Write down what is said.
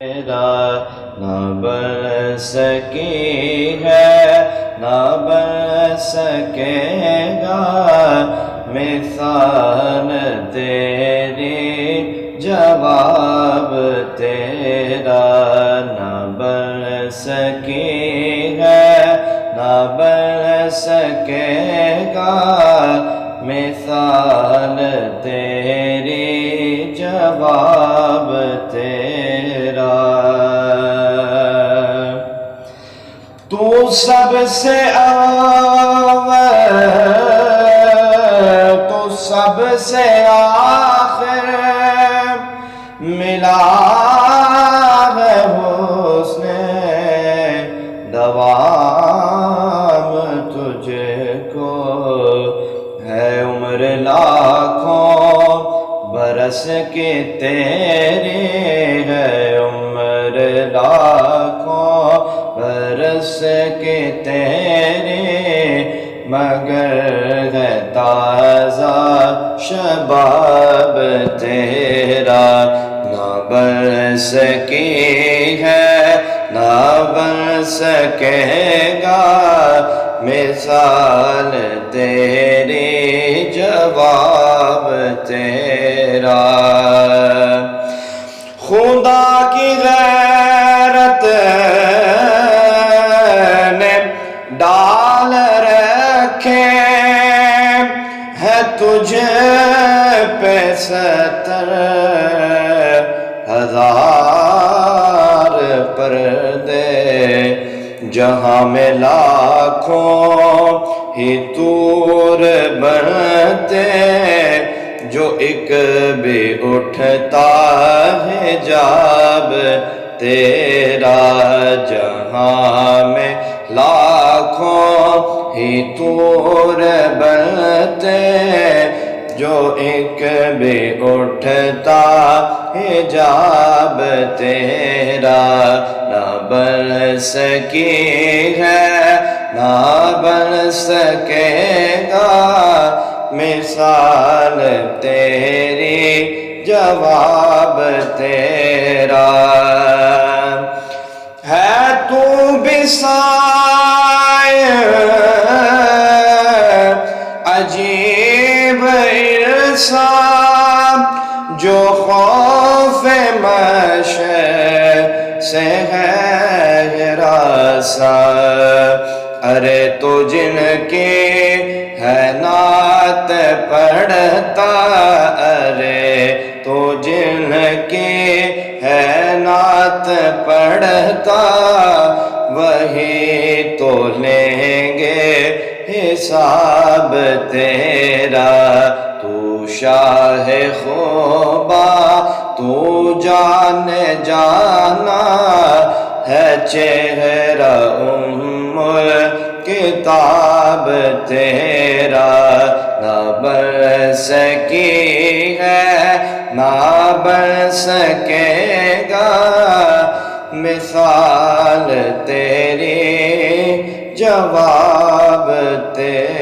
تیرا نہ بن سکی ہے نہ بن سکے گا مثال تیری جواب تیرا نہ بن سکی ہے نہ بن سکے گا مثال تیری جواب تیرا تو سب سے اول تو سب سے آخر ملا ہے حسن دوام تجھ کو ہے عمر لاکھوں برس کے تیرے ہے عمر لاکھوں برس کے تیرے مگر ہے تازہ شباب تیرا نہ بن سکی ہے نہ بن سکے گا مثال تیری جواب تیرا خدا کی غیرت نے ڈال رکھے ہے تجھ پہ 70,000 پردے جہاں میں لاکھوں ہی طور بنتے جو ایک بھی اٹھتا ہے جاب تیرا جہاں میں لاکھوں ہی طور بنتے جو ایک بھی اٹھتا ہے جاب تیرا نہ بن سکی ہے نہ بن سکے گا مثال تیری جواب تیرا ہے تو بسائے عجیب ارسال جو خوف مشے سے ہے ہراساں ارے تو جن کی ہے نعت پڑھتا ارے تو جن کی ہے نعت پڑھتا وہی تو لیں گے حساب تیرا تو شاہ خوبا تو جان جانا ہے چہرہ کتاب تیرا نہ بن سکی ہے نہ بن سکے گا مثال تیری جواب تیرا